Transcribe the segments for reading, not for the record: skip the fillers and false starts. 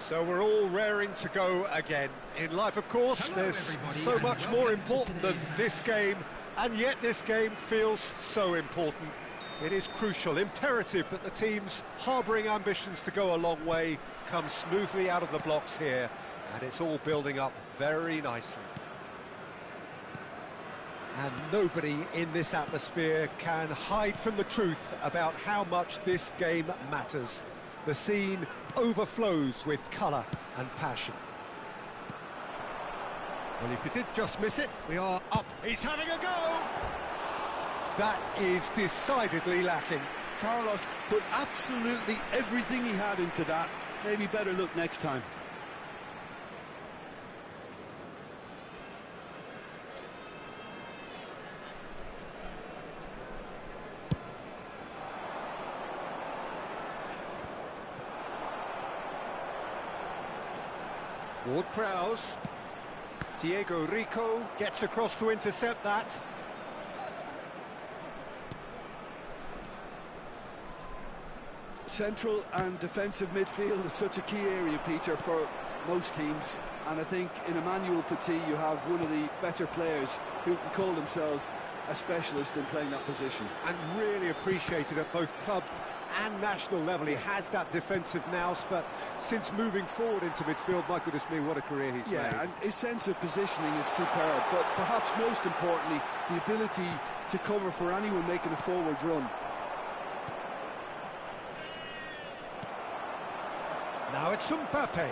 So we're all raring to go again. In life, of course, there's so much more important than this game, and yet this game feels so important. It is crucial, imperative that the teams harbouring ambitions to go a long way come smoothly out of the blocks here, and it's all building up very nicely. And nobody in this atmosphere can hide from the truth about how much this game matters. The scene overflows with colour and passion. Well, if you did just miss it, we are up. He's having a go! That is decidedly lacking. Carlos put absolutely everything he had into that. Maybe better luck next time. Ward-Prowse. Diego Rico gets across to intercept that. Central and defensive midfield is such a key area, Peter, for most teams. And I think in Emmanuel Petit you have one of the better players who can call themselves a specialist in playing that position. And really appreciated at both club and national level. He has that defensive nous, but since moving forward into midfield, my goodness me, what a career he's made. Yeah, and his sense of positioning is superb, but perhaps most importantly, the ability to cover for anyone making a forward run. Now it's Mbappe.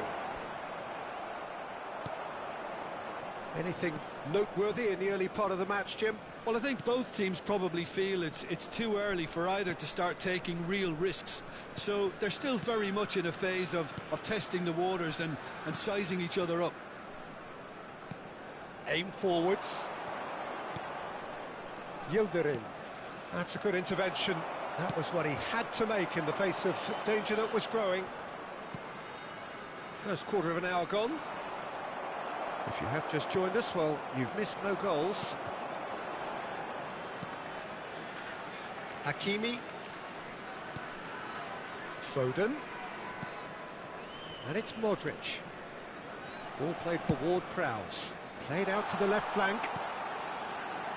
Anything noteworthy in the early part of the match, Jim? Well, I think both teams probably feel it's too early for either to start taking real risks. So they're still very much in a phase of testing the waters and sizing each other up. Aim forwards. Yildirim. That's a good intervention. That was what he had to make in the face of danger that was growing. First quarter of an hour gone. If you have just joined us, well, you've missed no goals. Hakimi. Foden. And it's Modric. Ball played for Ward-Prowse. Played out to the left flank.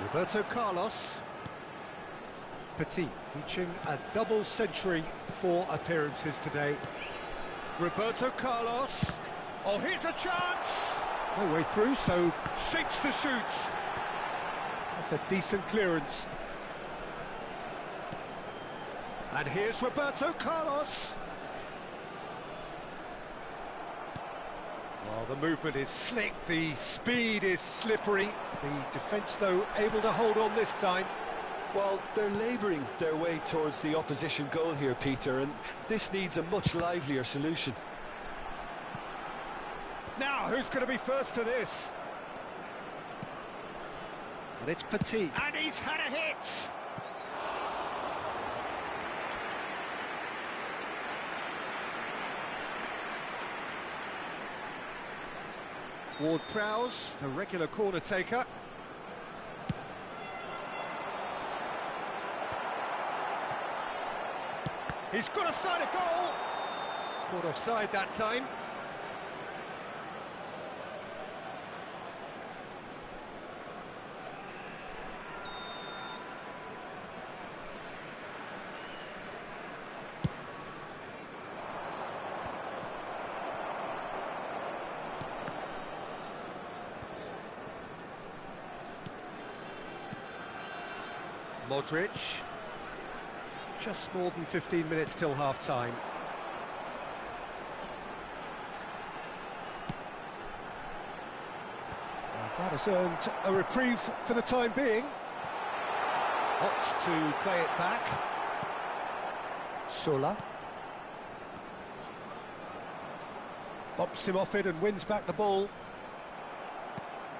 Roberto Carlos. Petit, reaching a double century for appearances today. Roberto Carlos. Oh, here's a chance! No way through, so shapes to shoot. That's a decent clearance. And here's Roberto Carlos. Well, the movement is slick, the speed is slippery. The defence, though, able to hold on this time. Well, they're labouring their way towards the opposition goal here, Peter, and this needs a much livelier solution. Now, who's going to be first to this? And it's Petit. And he's had a hit! Ward-Prowse, the regular corner taker. He's got a side of goal! Caught offside that time. Modric. Just more than 15 minutes till half-time. That has earned a reprieve for the time being. Opts to play it back. Sola. Bumps him off it and wins back the ball.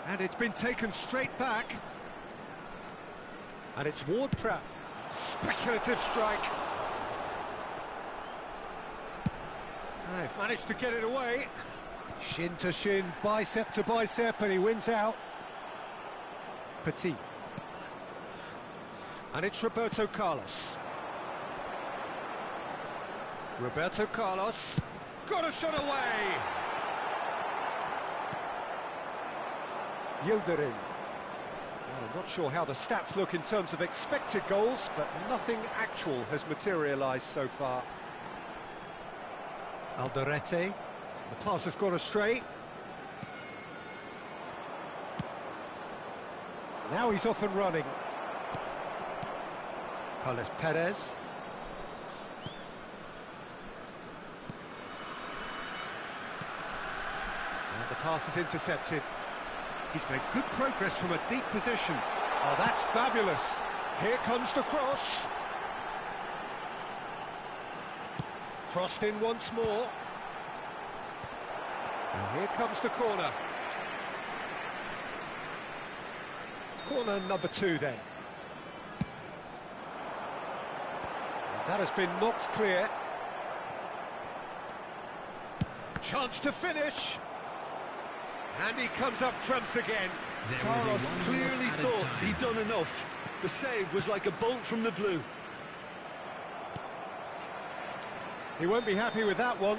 And it's been taken straight back. And it's Ward-Prowse. Speculative strike. They've managed to get it away. Shin to shin, bicep to bicep, and he wins out. Petit. And it's Roberto Carlos. Roberto Carlos. Got a shot away! Yildirim. Well, I'm not sure how the stats look in terms of expected goals, but nothing actual has materialised so far. Alderete. The pass has gone astray. Now he's off and running. Carles Perez. And the pass is intercepted. He's made good progress from a deep position. Oh, that's fabulous. Here comes the cross. Crossed in once more. And here comes the corner. Corner number 2 then. And that has been knocked clear. Chance to finish. And he comes up trumps again. Carlos clearly thought he'd done enough. The save was like a bolt from the blue. He won't be happy with that one.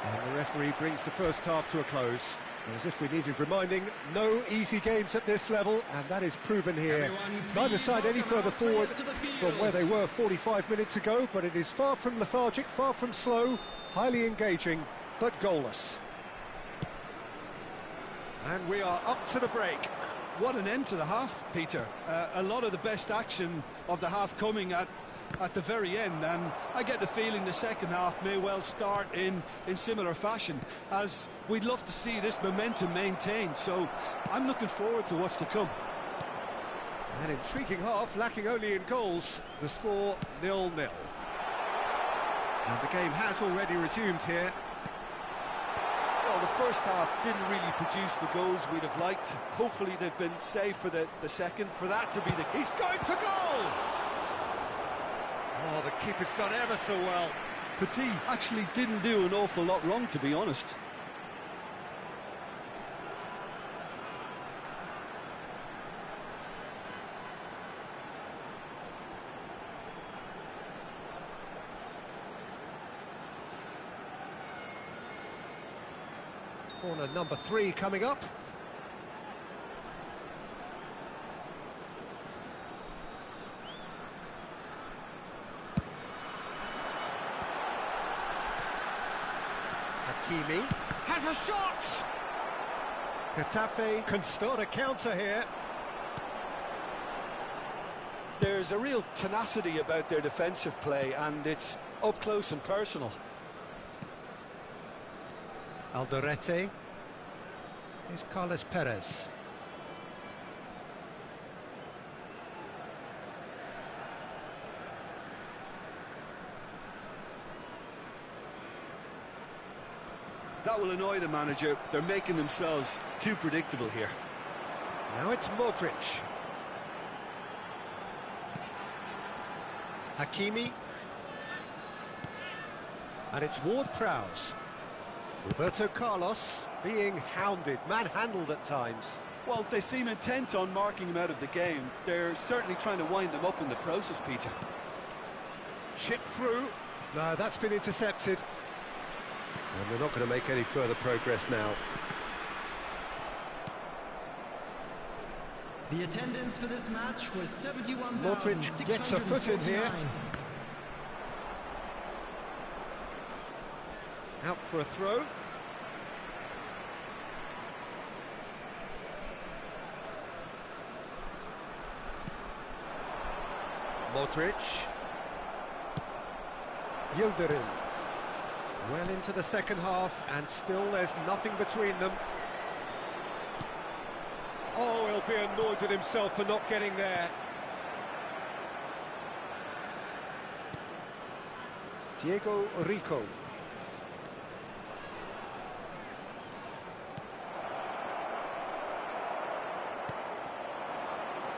And the referee brings the first half to a close. As if we needed reminding, no easy games at this level, and that is proven here. Neither side any further forward from where they were 45 minutes ago, but it is far from lethargic, far from slow, highly engaging, but goalless. And we are up to the break. What an end to the half, Peter. A lot of the best action of the half coming at the very end, and I get the feeling the second half may well start in similar fashion, as we'd love to see this momentum maintained, so I'm looking forward to what's to come. An intriguing half, lacking only in goals. The score 0-0. And the game has already resumed here. Well, the first half didn't really produce the goals we'd have liked. Hopefully they've been saved for the second, for that to be the... He's going for goal! Oh, the keeper's done ever so well. Petit actually didn't do an awful lot wrong, to be honest. Corner number 3 coming up. Hakimi has a shot! Getafe can start a counter here. There's a real tenacity about their defensive play, and it's up close and personal. Alderete. Here's Carles Perez. That will annoy the manager. They're making themselves too predictable here. Now it's Modric. Hakimi. And it's Ward-Prowse. Roberto Carlos being hounded, manhandled at times. Well, they seem intent on marking him out of the game. They're certainly trying to wind him up in the process, Peter. Chip through. No, that's been intercepted. And they're not going to make any further progress now. The attendance for this match was 71,659. Modric gets a foot in here. Out for a throw. Modric. Yildirim. Well into the second half, and still there's nothing between them. Oh, he'll be annoyed with himself for not getting there. Diego Rico.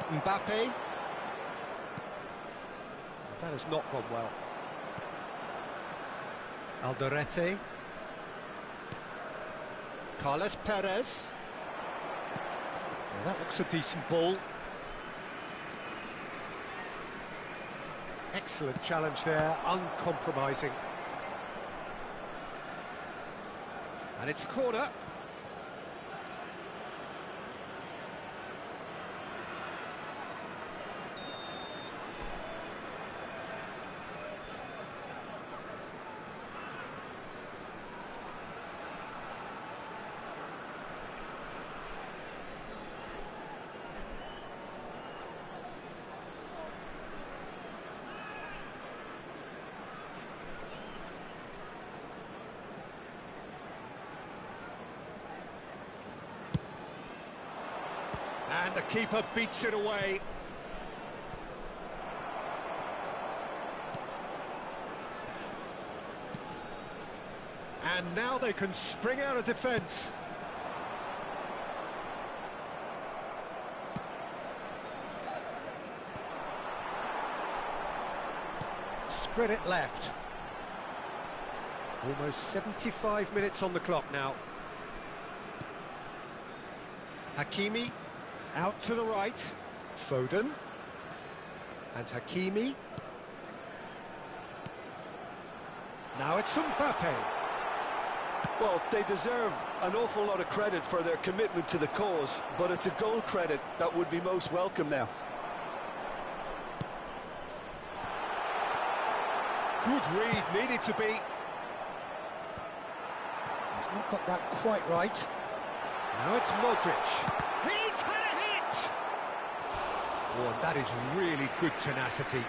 Mbappe. That has not gone well. Alderete. Carles Perez. Yeah, that looks a decent ball. Excellent challenge there, uncompromising. And it's a corner. And the keeper beats it away. And now they can spring out of defence. Spread it left. Almost 75 minutes on the clock now. Hakimi. Out to the right, Foden, and Hakimi. Now it's Mbappe. Well, they deserve an awful lot of credit for their commitment to the cause, but it's a goal credit that would be most welcome now. Good read, needed to be. He's not got that quite right. Now it's Modric. He's had a hit! Oh, and that is really good tenacity.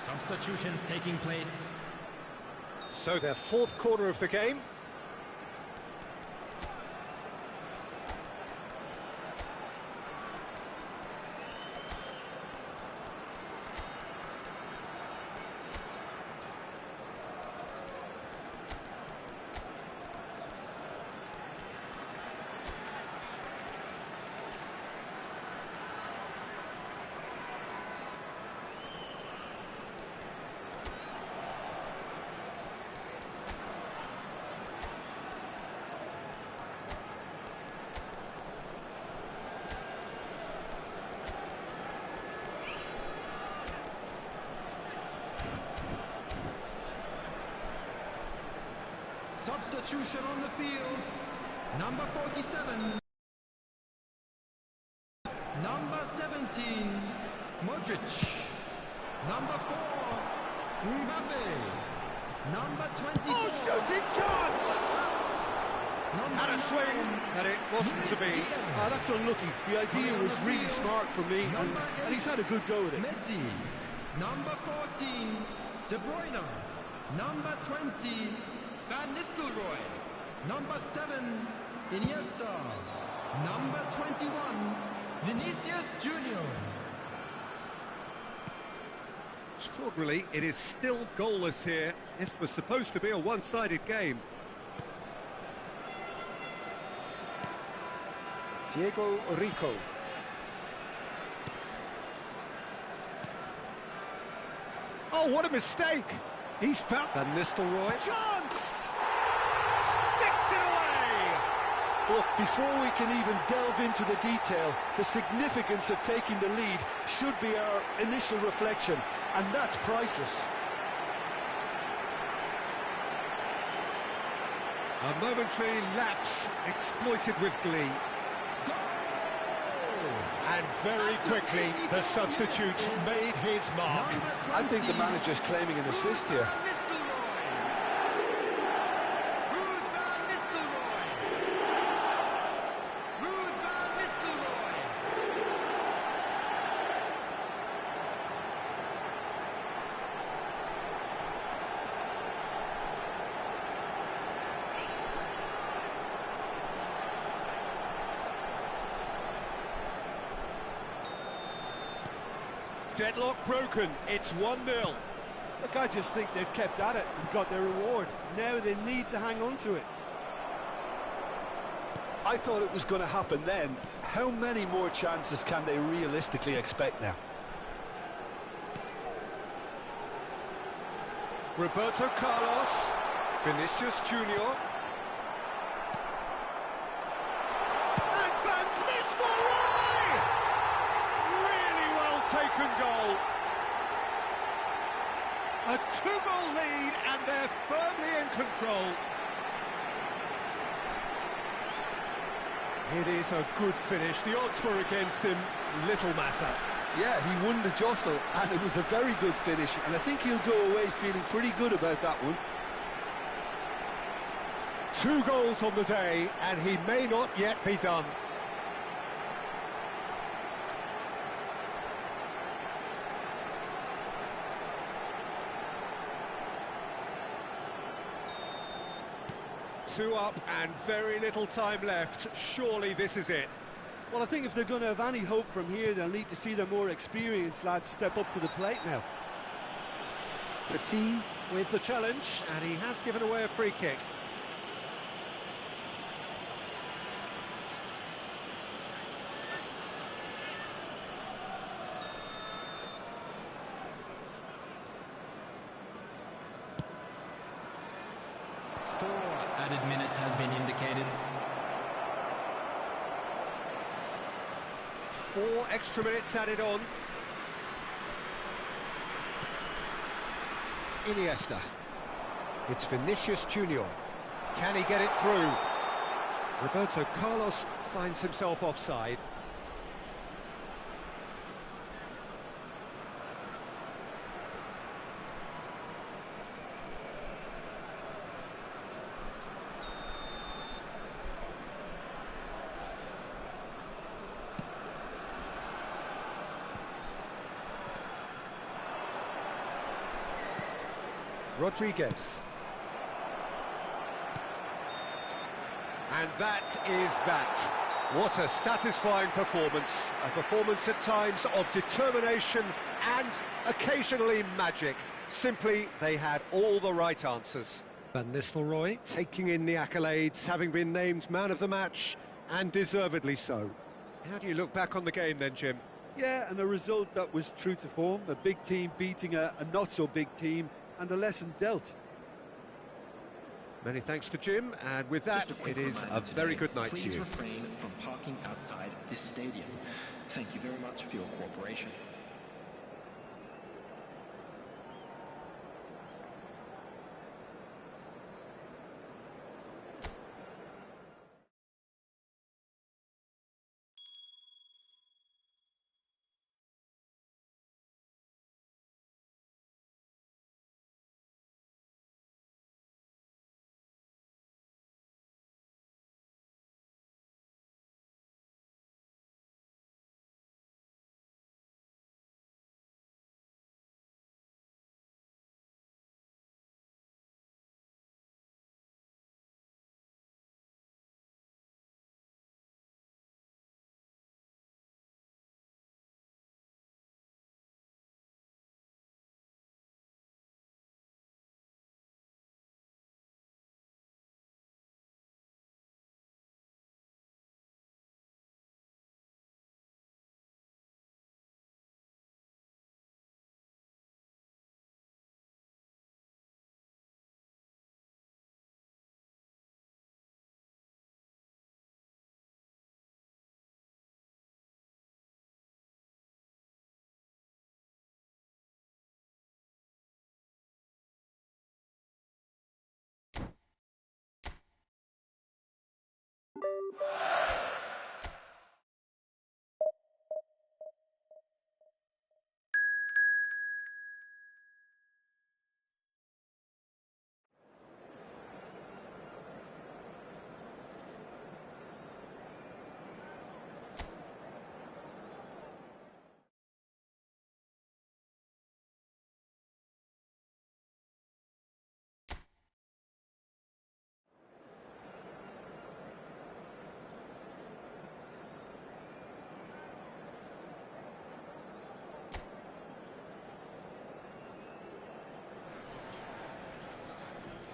Substitutions taking place. So their fourth corner of the game. Substitution on the field. Number 47. Number 17. Modric. Number 4. Mbappe. Number 24. Oh, shooting chance! Had a swing, and it wasn't to be. That's unlucky. The idea was really smart for me, and he's had a good go at it. Messi. Number 14. De Bruyne. Number 20. Van Nistelrooy. Number 7, Iniesta. Number 21, Vinicius Junior. Extraordinarily, it is still goalless here. This was supposed to be a one-sided game. Diego Rico. Oh, what a mistake! He's found Van Nistelrooy. Chance! Sticks it away! Look, before we can even delve into the detail, the significance of taking the lead should be our initial reflection, and that's priceless. A momentary lapse exploited with glee. And very quickly, the substitute made his mark. I think the manager's claiming an assist here. Deadlock broken, it's 1-0. Look, I just think they've kept at it and got their reward. Now they need to hang on to it. I thought it was going to happen then. How many more chances can they realistically expect now? Roberto Carlos, Vinicius Junior. And Van Nistelrooy! Really well taken goal. A two-goal lead, and they're firmly in control. It is a good finish. The odds were against him, little matter. Yeah, he won the jostle, and it was a very good finish, and I think he'll go away feeling pretty good about that one. 2 goals on the day, and he may not yet be done. Two up and very little time left. Surely this is it. Well, I think if they're going to have any hope from here, they'll need to see the more experienced lads step up to the plate now. Petit with the challenge, and he has given away a free kick. Added minutes has been indicated. 4 extra minutes added on. Iniesta. It's Vinicius Junior. Can he get it through? Roberto Carlos finds himself offside. Rodriguez. And that is that. What a satisfying performance. A performance at times of determination and occasionally magic. Simply, they had all the right answers. Van Nistelrooy taking in the accolades, having been named man of the match, and deservedly so. How do you look back on the game then, Jim? Yeah, and a result that was true to form. A big team beating a not-so-big team, and a lesson dealt. Many thanks to Jim, and with that, it is a very good night to you. Please refrain from parking outside this stadium. Thank you very much for your cooperation.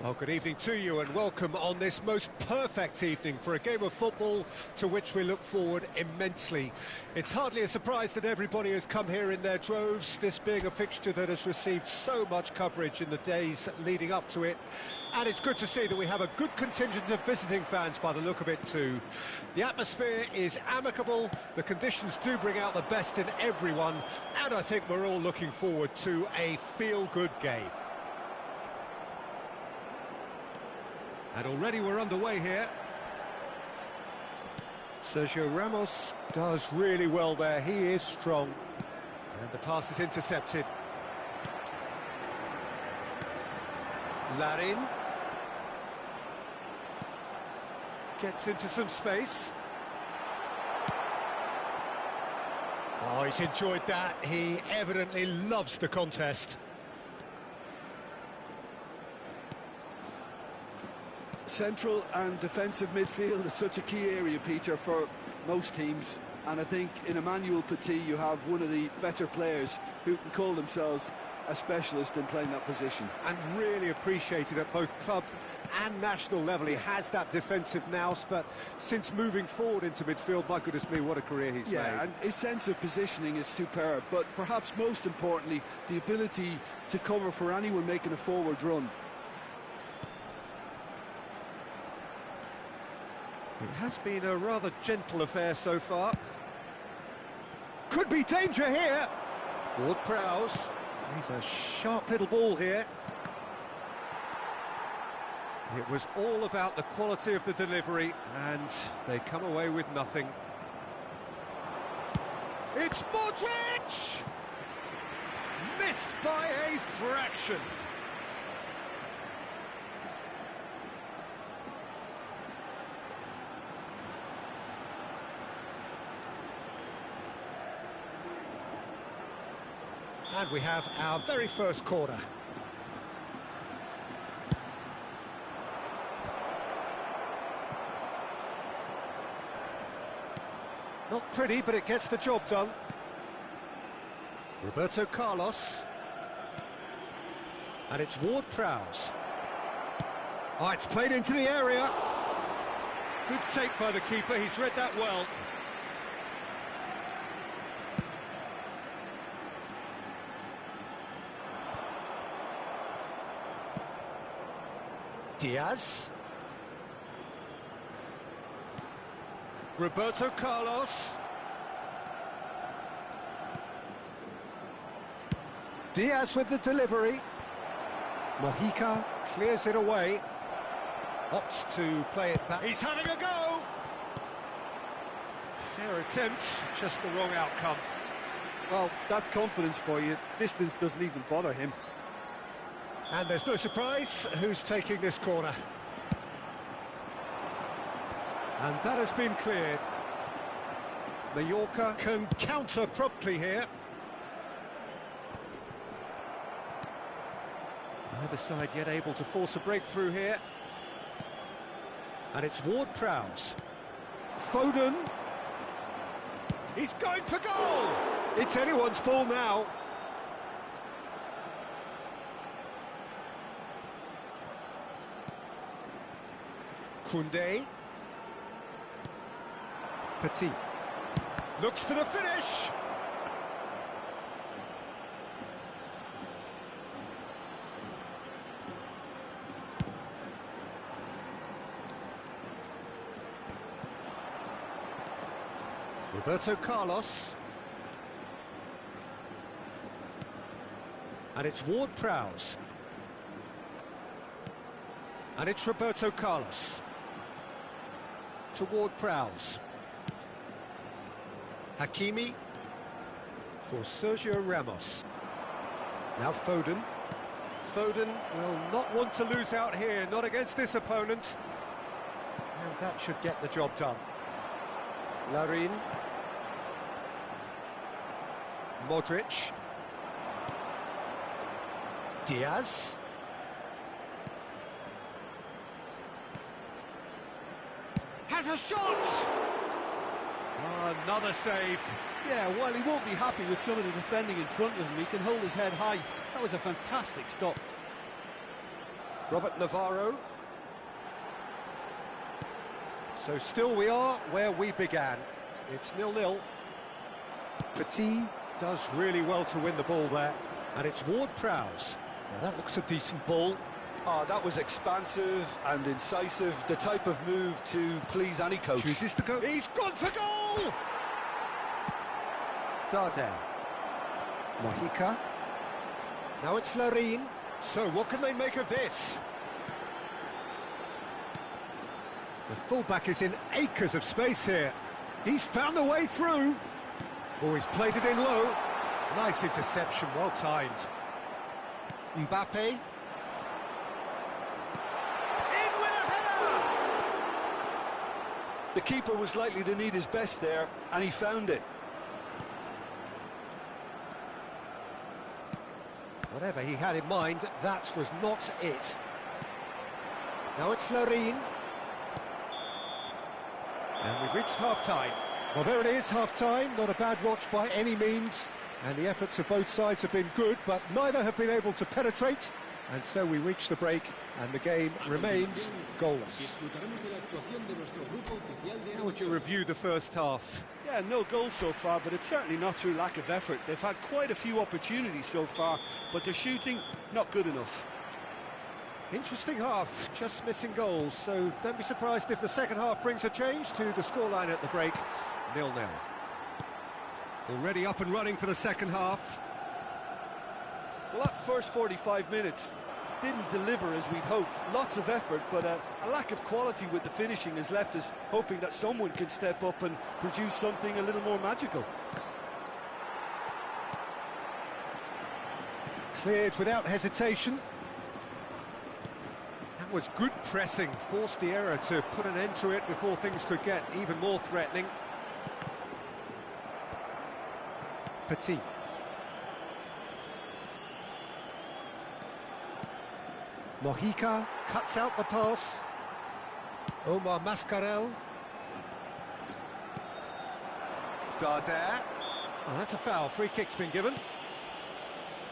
Well, good evening to you and welcome on this most perfect evening for a game of football to which we look forward immensely. It's hardly a surprise that everybody has come here in their droves, this being a fixture that has received so much coverage in the days leading up to it. And it's good to see that we have a good contingent of visiting fans by the look of it too. The atmosphere is amicable, the conditions do bring out the best in everyone, and I think we're all looking forward to a feel-good game. And already we're underway here. Sergio Ramos does really well there. He is strong. And the pass is intercepted. Larin gets into some space. Oh, he's enjoyed that. He evidently loves the contest. Central and defensive midfield is such a key area, Peter, for most teams. And I think in Emmanuel Petit you have one of the better players who can call themselves a specialist in playing that position. And really appreciated at both club and national level. He has that defensive nous, but since moving forward into midfield, my goodness me, what a career he's made. And his sense of positioning is superb, but perhaps most importantly, the ability to cover for anyone making a forward run. It has been a rather gentle affair so far. Could be danger here. Ward-Prowse. He's a sharp little ball here. It was all about the quality of the delivery, and they come away with nothing. It's Modric! Missed by a fraction. And we have our very first corner. Not pretty, but it gets the job done. Roberto Carlos. And it's Ward-Prowse. Oh, it's played into the area. Good take by the keeper, he's read that well. Diaz. Roberto Carlos. Diaz with the delivery. Mojica clears it away. Opts to play it back. He's having a go! Fair attempt, just the wrong outcome. Well, that's confidence for you. Distance doesn't even bother him. And there's no surprise who's taking this corner. And that has been cleared. Mallorca can counter promptly here. Neither side yet able to force a breakthrough here. And it's Ward-Prowse. Foden. He's going for goal! It's anyone's ball now. Koundé. Petit. Looks for the finish. Roberto Carlos. And it's Ward-Prowse. And it's Roberto Carlos. To Ward-Prowse. Hakimi for Sergio Ramos. Now Foden. Foden will not want to lose out here, not against this opponent. And that should get the job done. Larin. Modric. Diaz. Has a shot! Oh, another save. Yeah, while he won't be happy with some of the defending in front of him, he can hold his head high. That was a fantastic stop. Robert Navarro. So still we are where we began. It's 0-0. Petit does really well to win the ball there. And it's Ward-Prowse. Now that looks a decent ball. Oh, that was expansive and incisive, the type of move to please any coach. Chooses to go. He's gone for goal! Darder. Mojica. Now it's Larin. So what can they make of this? The fullback is in acres of space here. He's found a way through. Oh, he's played it in low. Nice interception, well timed. Mbappe. In with a header! The keeper was likely to need his best there, and he found it. Whatever he had in mind, that was not it. Now it's Larin. And we've reached half-time. Well, there it is, half-time. Not a bad watch by any means. And the efforts of both sides have been good, but neither have been able to penetrate. And so we reach the break, and the game remains goalless. How would you review the first half? Yeah, no goals so far, but it's certainly not through lack of effort. They've had quite a few opportunities so far, but their shooting, not good enough. Interesting half, just missing goals, so don't be surprised if the second half brings a change to the scoreline at the break, 0-0. Already up and running for the second half. Well, that first 45 minutes didn't deliver as we'd hoped. Lots of effort, but a lack of quality with the finishing has left us hoping that someone can step up and produce something a little more magical. Cleared without hesitation. That was good pressing, forced the error to put an end to it before things could get even more threatening. Petit. Mojica cuts out the pass. Omar Mascarell. Darder. Oh, that's a foul. Free kick's been given.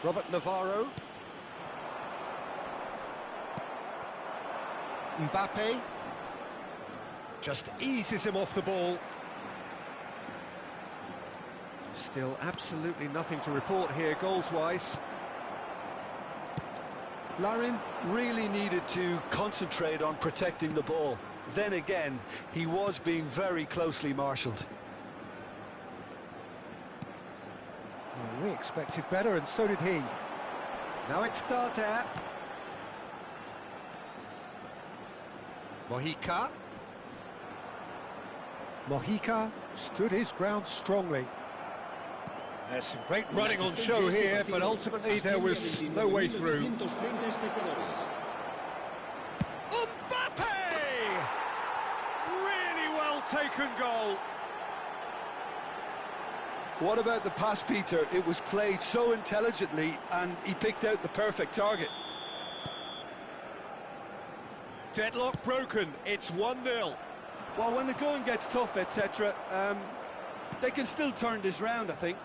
Robert Navarro. Mbappe. Just eases him off the ball. Still absolutely nothing to report here, goals-wise. Larin really needed to concentrate on protecting the ball. Then again, he was being very closely marshalled. Well, we expected better, and so did he. Now it's Darder. Mojica. Mojica stood his ground strongly. There's some great running on show here, but ultimately there was no way through. Mbappe! Really well taken goal. What about the pass, Peter? It was played so intelligently, and he picked out the perfect target. Deadlock broken, it's 1-0. Well, when the going gets tough, etc., they can still turn this round, I think.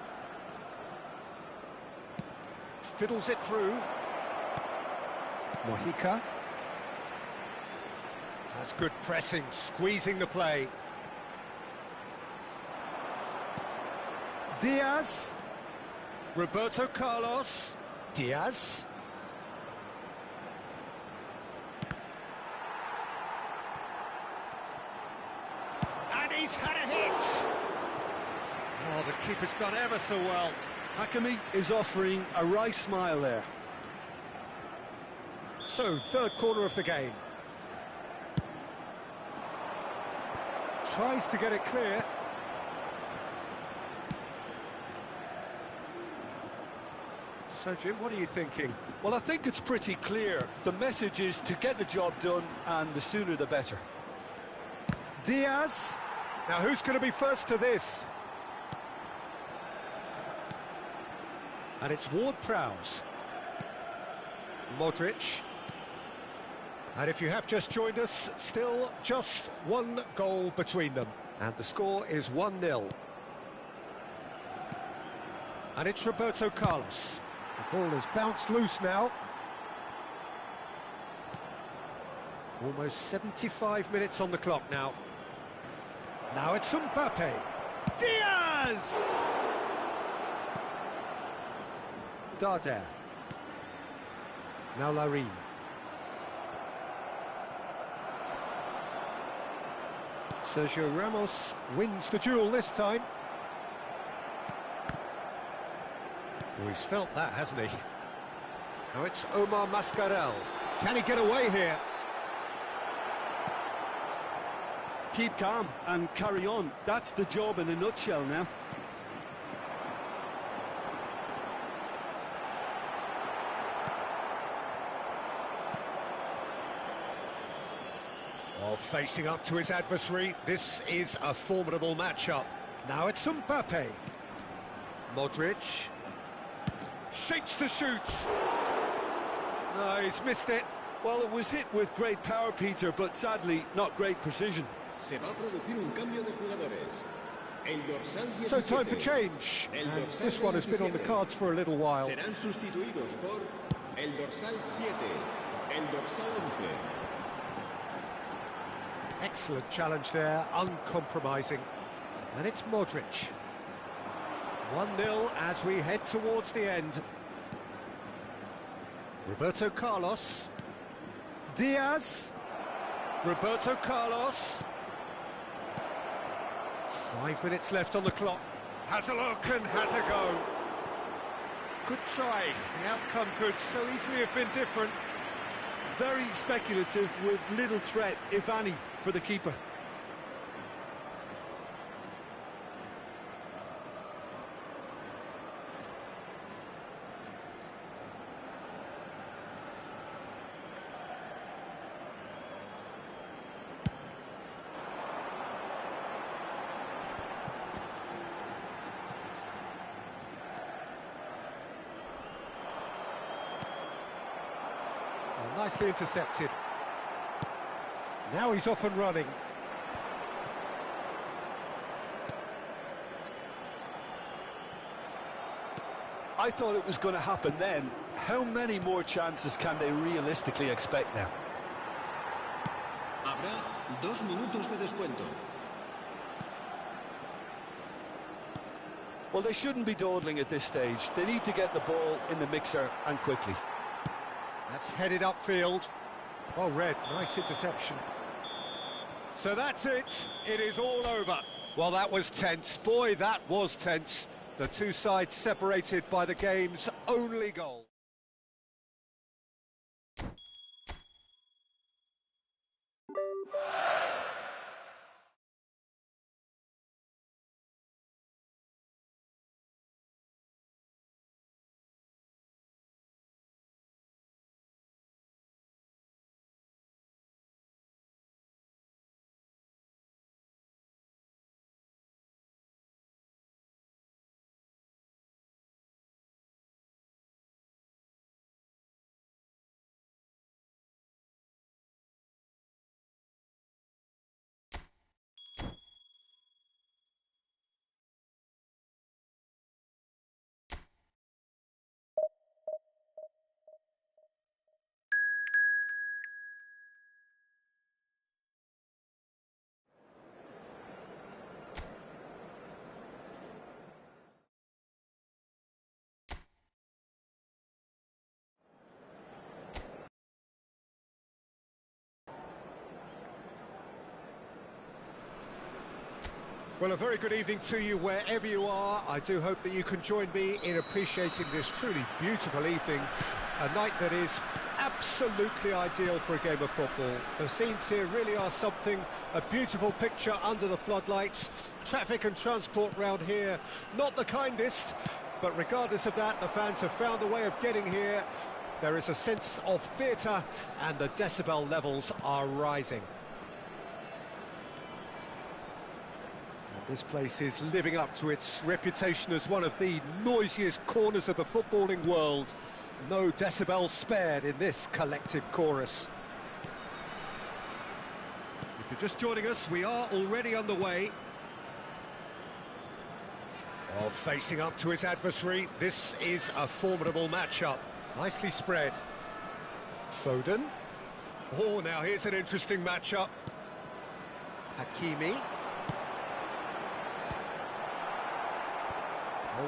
Fiddles it through. Mojica. That's good pressing, squeezing the play. Diaz. Roberto Carlos. Diaz. And he's had a hit. Oh, the keeper's done ever so well. Hakimi is offering a wry smile there. So, third quarter of the game. Tries to get it clear. So, Jim, what are you thinking? Well, I think it's pretty clear. The message is to get the job done, and the sooner the better. Diaz. Now, who's going to be first to this? And it's Ward-Prowse. Modric. And if you have just joined us, still just one goal between them. And the score is 1-0. And it's Roberto Carlos. The ball has bounced loose now. Almost 75 minutes on the clock now. Now it's Mbappe. Diaz! Darder. Now Larin. Sergio Ramos wins the duel this time. Oh, he's felt that, hasn't he? Now it's Omar Mascarell. Can he get away here? keep calm and carry on. That's the job in a nutshell now. Well, facing up to his adversary, this is a formidable matchup. Now it's Mbappe. Modric. Shapes to shoot. No, he's missed it. Well, it was hit with great power, Peter, but sadly, not great precision. Se va a producir un cambio de jugadores. El dorsal 17, So time for change. And this one has been on the cards for a little while. Serán sustituidos por el dorsal 7, el dorsal 11. Excellent challenge there, uncompromising. And it's Modric. 1-0 as we head towards the end. Roberto Carlos. Diaz. Roberto Carlos. 5 minutes left on the clock. Has a look and has a go. Good try. The outcome could so easily have been different. Very speculative with little threat, if any, for the keeper. Nicely intercepted. Now he's off and running. I thought it was going to happen then. How many more chances can they realistically expect now? Habrá 2 minutos de descuento. Well, they shouldn't be dawdling at this stage. They need to get the ball in the mixer and quickly. That's headed upfield. Well read, nice interception. So that's it. It is all over. Well, that was tense. Boy, that was tense. The two sides separated by the game's only goal. Well, a very good evening to you wherever you are. I do hope that you can join me in appreciating this truly beautiful evening. A night that is absolutely ideal for a game of football. The scenes here really are something, a beautiful picture under the floodlights. Traffic and transport round here, not the kindest, but regardless of that, the fans have found a way of getting here. There is a sense of theatre and the decibel levels are rising. This place is living up to its reputation as one of the noisiest corners of the footballing world. No decibels spared in this collective chorus. If you're just joining us, we are already underway. Well, facing up to his adversary, this is a formidable matchup. Nicely spread. Foden. Oh, now here's an interesting matchup. Hakimi.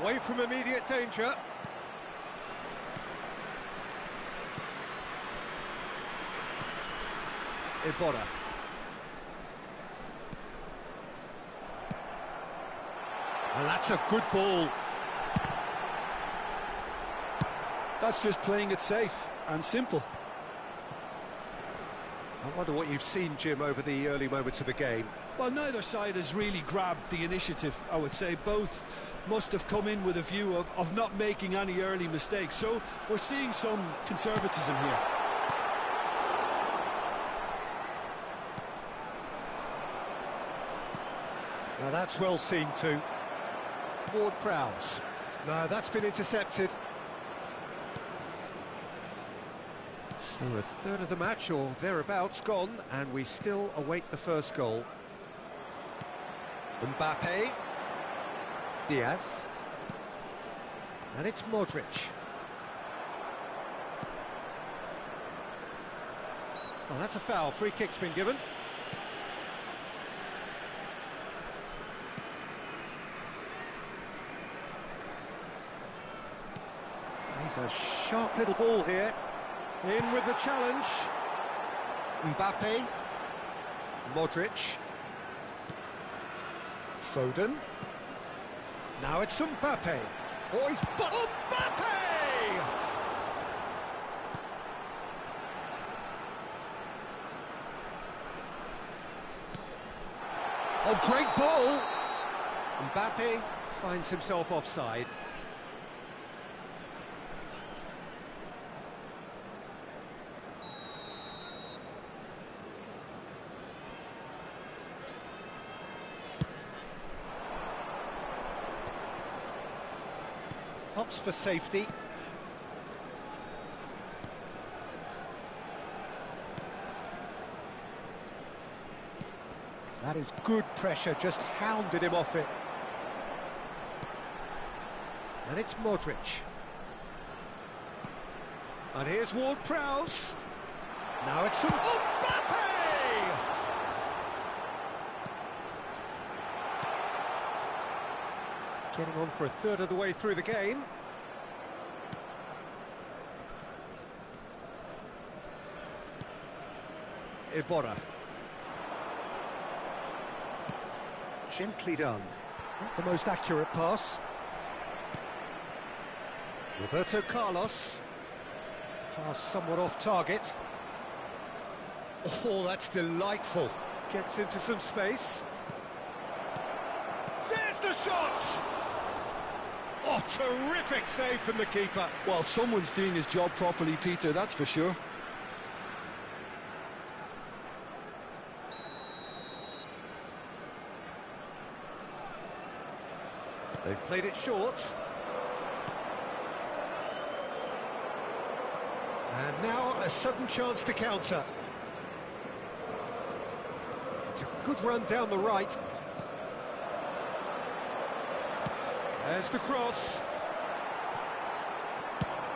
Away from immediate danger. Ibotta. And that's a good ball. That's just playing it safe and simple. And Wonder what you've seen, Jim, over the early moments of the game. Well, neither side has really grabbed the initiative, I would say. Both must have come in with a view of not making any early mistakes. So we're seeing some conservatism here. Now that's well seen too. Ward-Prowse. No, that's been intercepted. So a third of the match, or thereabouts, gone, and we still await the first goal. Mbappe. Diaz. And it's Modric. Well, that's a foul. Free kick's been given. He's a sharp little ball here. In with the challenge. Mbappe. Modric. Foden. Now it's Mbappe. Oh, he's... Mbappe! Oh, great ball! Mbappe finds himself offside. Opts for safety. That is good pressure, just hounded him off it. And it's Modric. And here's Ward-Prowse. Now it's Mbappe! Getting on for a third of the way through the game. Iborra. Gently done. Not the most accurate pass. Roberto Carlos. Pass somewhat off target. Oh, that's delightful. Gets into some space. There's the shot! Oh, terrific save from the keeper. Well, someone's doing his job properly, Peter, that's for sure. They've played it short. And now a sudden chance to counter. It's a good run down the right. There's the cross.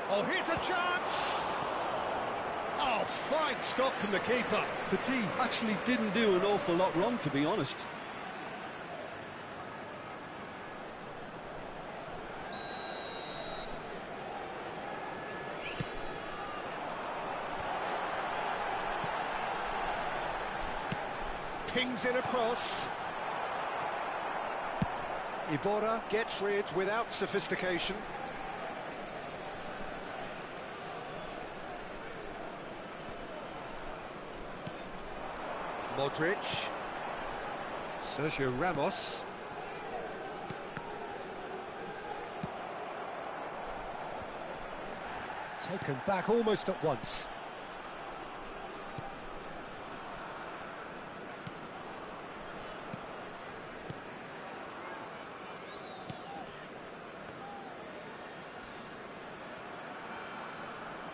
Oh, here's a chance! Oh, fine stop from the keeper. Petit actually didn't do an awful lot wrong, to be honest. Pings in across. Iborra gets rid without sophistication. Modric. Sergio Ramos. Taken back almost at once.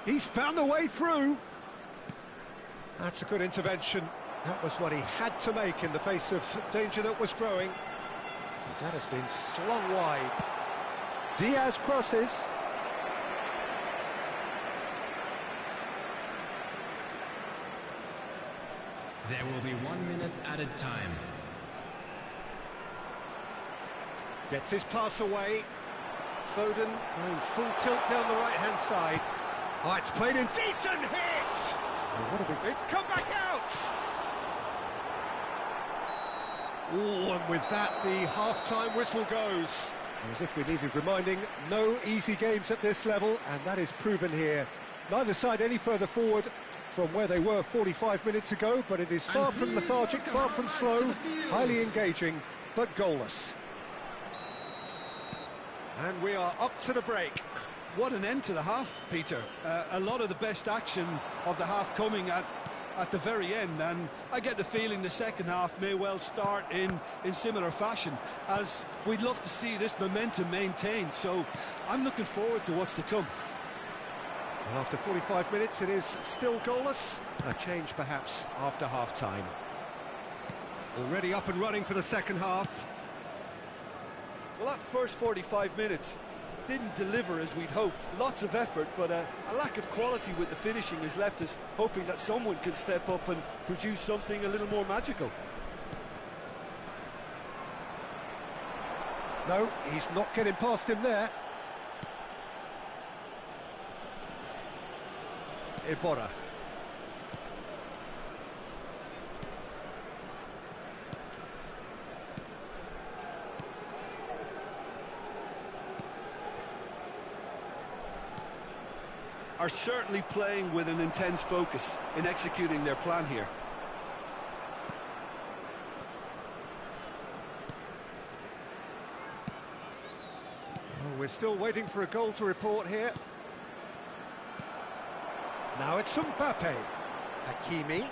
He's found a way through. That's a good intervention. That was what he had to make in the face of danger that was growing. That has been slung wide. Diaz crosses. There will be 1 minute added time. Gets his pass away. Foden going full tilt down the right-hand side. Oh, it's played in. Decent hit! Oh, it's come back out! Oh, and with that, the half-time whistle goes. As if we needed reminding, no easy games at this level, and that is proven here. Neither side any further forward. from where they were 45 minutes ago, but it is far from lethargic, far from slow, highly engaging, but goalless. And we are up to the break. What an end to the half, Peter. A lot of the best action of the half coming at the very end, and I get the feeling the second half may well start in similar fashion, as we'd love to see this momentum maintained, so I'm looking forward to what's to come. And after 45 minutes it is still goalless, a change perhaps after half-time. Already up and running for the second half. Well, that first 45 minutes didn't deliver as we'd hoped. Lots of effort, but a lack of quality with the finishing has left us hoping that someone can step up and produce something a little more magical. No, he's not getting past him there. Iborra. Are certainly playing with an intense focus in executing their plan here. Oh, we're still waiting for a goal to report here. Now it's Mbappe. Hakimi.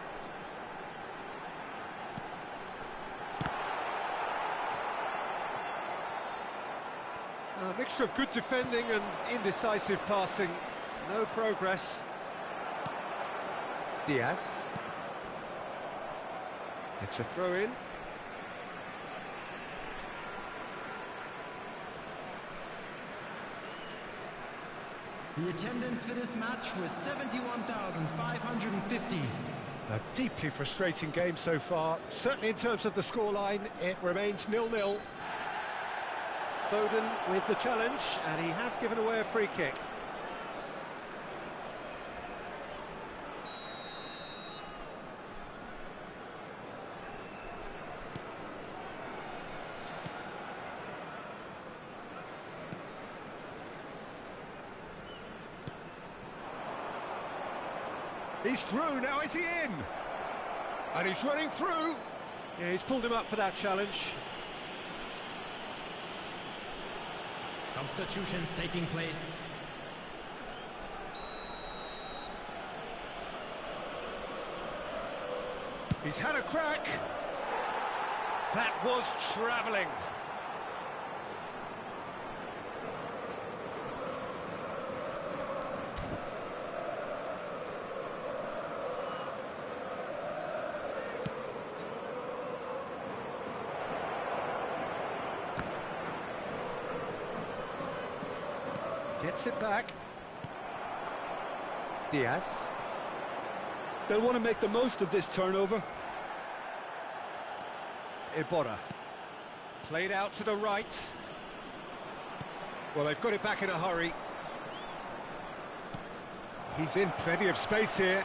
A mixture of good defending and indecisive passing. No progress. Diaz. It's a throw-in. The attendance for this match was 71,550. A deeply frustrating game so far. Certainly in terms of the scoreline, it remains 0-0. Foden with the challenge, and he has given away a free kick. He's through, now is he in? And he's running through. Yeah, he's pulled him up for that challenge. Substitutions taking place. He's had a crack. That was travelling. Gets it back. Diaz. They'll want to make the most of this turnover. Iborra. Played out to the right. Well, they've got it back in a hurry. He's in plenty of space here.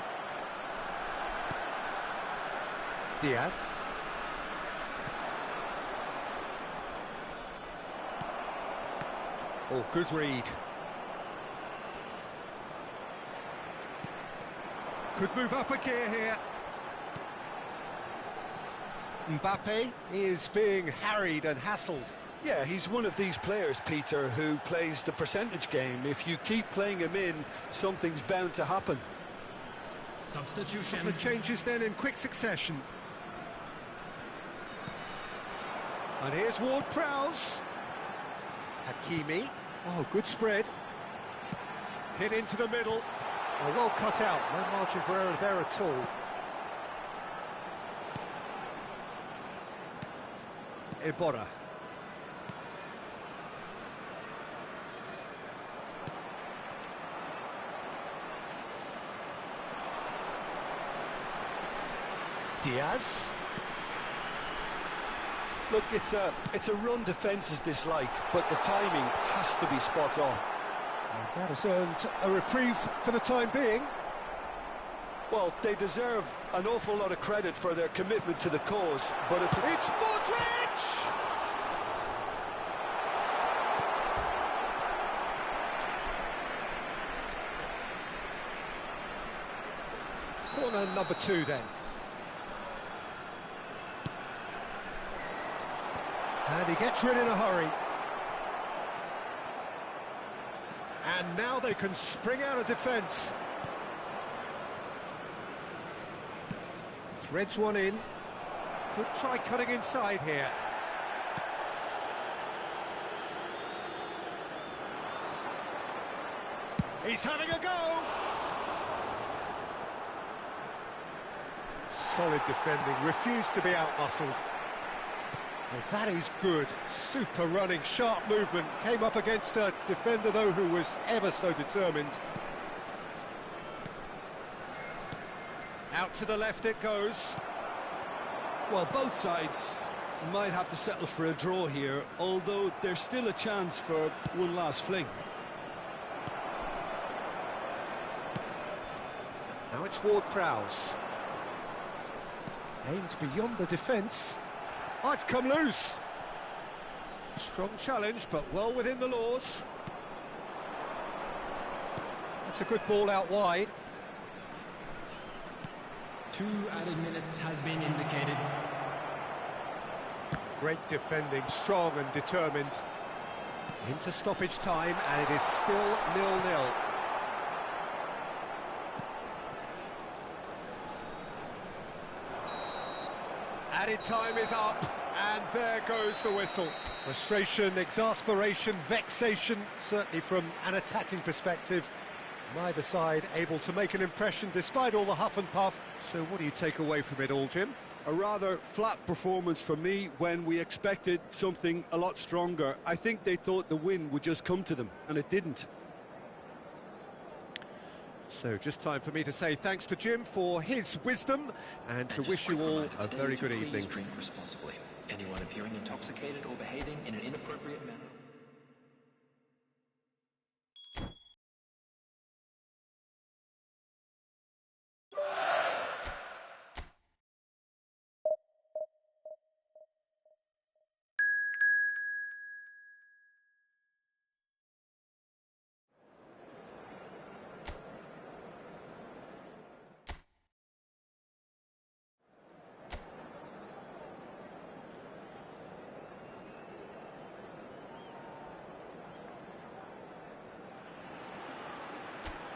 Diaz. Oh, good read. Could move up a gear here. Mbappe is being harried and hassled. Yeah, he's one of these players, Peter, who plays the percentage game. If you keep playing him in, something's bound to happen. Substitution. The changes then in quick succession. And here's Ward-Prowse. Hakimi. Oh, good spread. Hit into the middle. Oh, well cut out. No margin for error there at all. Iborra. Diaz. Look, it's a run defence is dislike, but the timing has to be spot on. And that has earned a reprieve for the time being. Well, they deserve an awful lot of credit for their commitment to the cause, but it's Modric! And number 2 then. And he gets rid in a hurry. And now they can spring out of defence. Threads one in. Could try cutting inside here. He's having a go! Solid defending, refused to be out-muscled. Well, that is good. Super running, sharp movement. Came up against a defender, though, who was ever so determined. Out to the left it goes. Well, both sides might have to settle for a draw here, although there's still a chance for one last fling. Now it's Ward-Prowse. Aimed beyond the defence. Oh, it's come loose. Strong challenge, but well within the laws. That's a good ball out wide. 2 added minutes has been indicated. Great defending, strong and determined. Into stoppage time, and it is still 0-0. Added time is up, and there goes the whistle. Frustration, exasperation, vexation, certainly from an attacking perspective. Neither side able to make an impression despite all the huff and puff. So what do you take away from it all, Jim? A rather flat performance for me when we expected something a lot stronger. I think they thought the win would just come to them, and it didn't. So just time for me to say thanks to Jim for his wisdom and to wish you all a very good evening. Drink responsibly. Anyone appearing intoxicated or behaving in an inappropriate manner.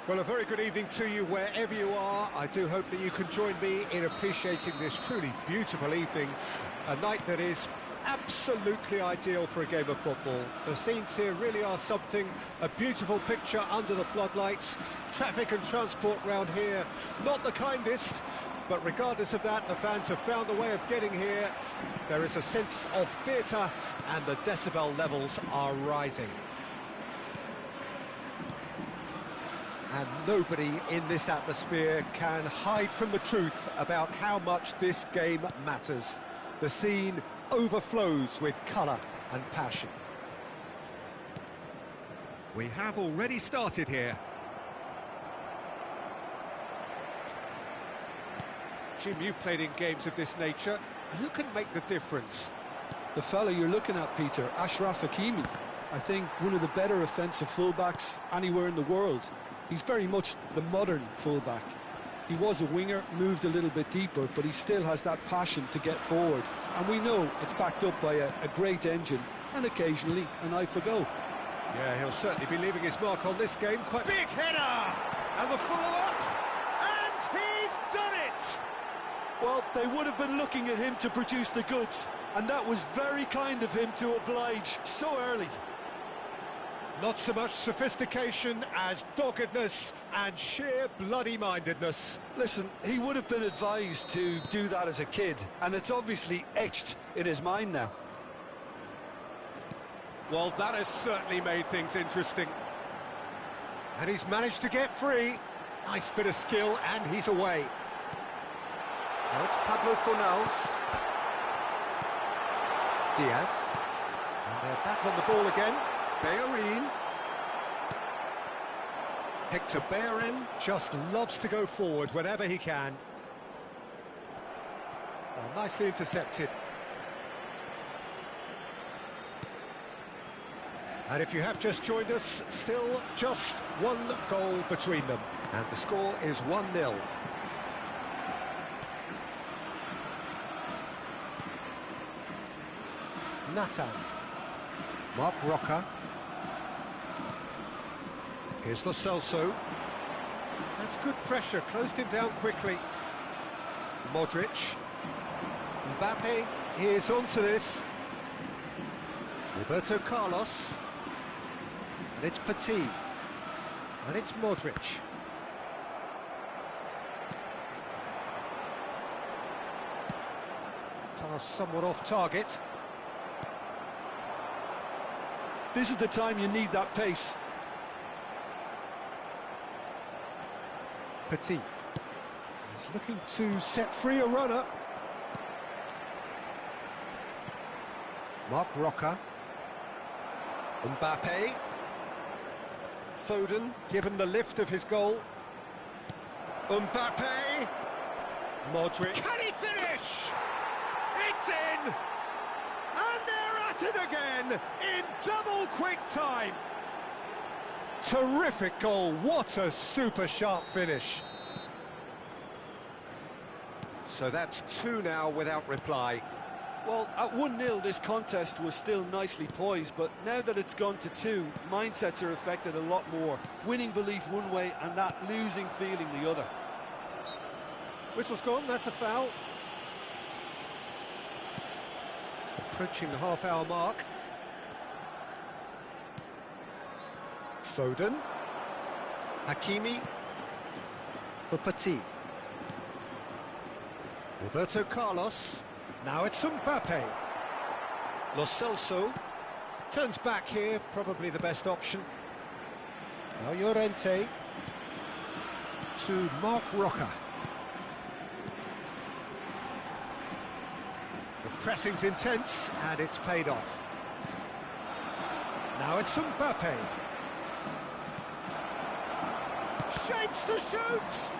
Well, a very good evening to you wherever you are. I do hope that you can join me in appreciating this truly beautiful evening, a night that is absolutely ideal for a game of football. The scenes here really are something, a beautiful picture under the floodlights. Traffic and transport round here, not the kindest, but regardless of that, the fans have found a way of getting here. There is a sense of theatre and the decibel levels are rising. And nobody in this atmosphere can hide from the truth about how much this game matters. The scene overflows with colour and passion. We have already started here. Jim, you've played in games of this nature. Who can make the difference? The fella you're looking at, Peter, Achraf Hakimi. I think one of the better offensive fullbacks anywhere in the world. He's very much the modern fullback. He was a winger, moved a little bit deeper, but he still has that passion to get forward. And we know it's backed up by a great engine, and occasionally an eye for goal. Yeah, he'll certainly be leaving his mark on this game. Quite big header! And the follow-up! And he's done it! Well, they would have been looking at him to produce the goods, and that was very kind of him to oblige so early. Not so much sophistication as doggedness and sheer bloody-mindedness. Listen, he would have been advised to do that as a kid, and it's obviously etched in his mind now. Well, that has certainly made things interesting. And he's managed to get free. Nice bit of skill, and he's away. Now it's Pablo Fornals. Diaz. And they're back on the ball again. Bellerin. Hector Bellerin just loves to go forward whenever he can. Well, nicely intercepted. And if you have just joined us, still just one goal between them. And the score is 1-0. Nathan. Marc Roca. Here's Lo Celso. That's good pressure, closed him down quickly. Modric. Mbappe is onto this. Roberto Carlos. And it's Petit. And it's Modric. Pass somewhat off target. This is the time you need that pace. Petit. He's looking to set free a runner. Marc Roca. Mbappe. Foden, given the lift of his goal. Mbappe. Modric. Can he finish? It's in! And they're at it again in double quick time. Terrific goal, what a super sharp finish. So that's 2 now without reply. Well, at 1-0 this contest was still nicely poised, but now that it's gone to 2, mindsets are affected a lot more. Winning belief one way and that losing feeling the other. Whistle's gone, that's a foul. Approaching the half-hour mark. Foden. Hakimi. For Petit. Roberto Carlos. Now it's Mbappe. Lo Celso. Turns back here, probably the best option. Now Llorente. To Marc Roca. The pressing's intense, and it's paid off. Now it's Mbappe. Shapes to shoot!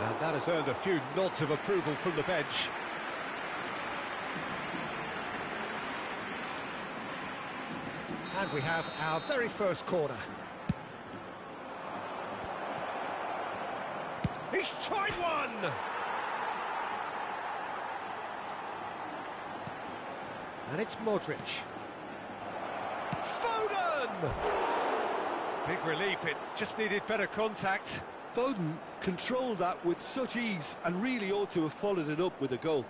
And that has earned a few nods of approval from the bench. And we have our very first corner. He's tried one! And it's Modric. Foden! Big relief, it just needed better contact. Foden controlled that with such ease and really ought to have followed it up with a goal.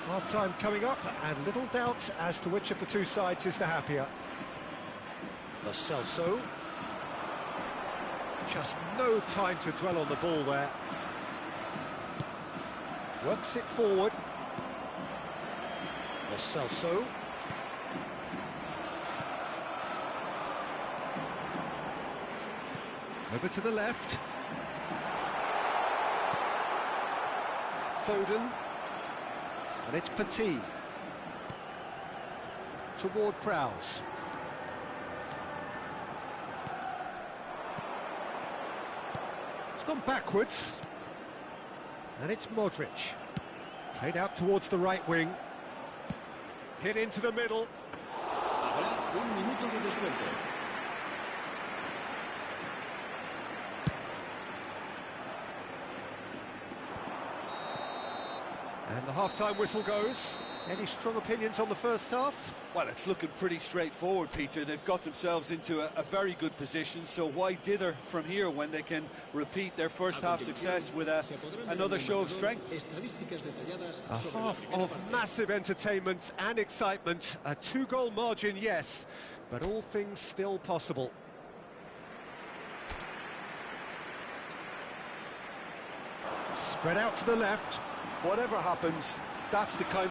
Half-time coming up, and little doubt as to which of the two sides is the happier. Lo Celso. Just no time to dwell on the ball there. Works it forward. Lo Celso. Over to the left. Foden. And it's Petit. Toward Prowse. It's gone backwards. And it's Modric. Played out towards the right wing. Hit into the middle. Habrá 1 minuto de descuento. And the half-time whistle goes. Any strong opinions on the first half? Well, it's looking pretty straightforward, Peter. They've got themselves into a very good position, so why dither from here when they can repeat their first half success with another show of strength? A half of massive entertainment and excitement. A 2-goal margin, yes, but all things still possible. Spread out to the left. Whatever happens, that's the kind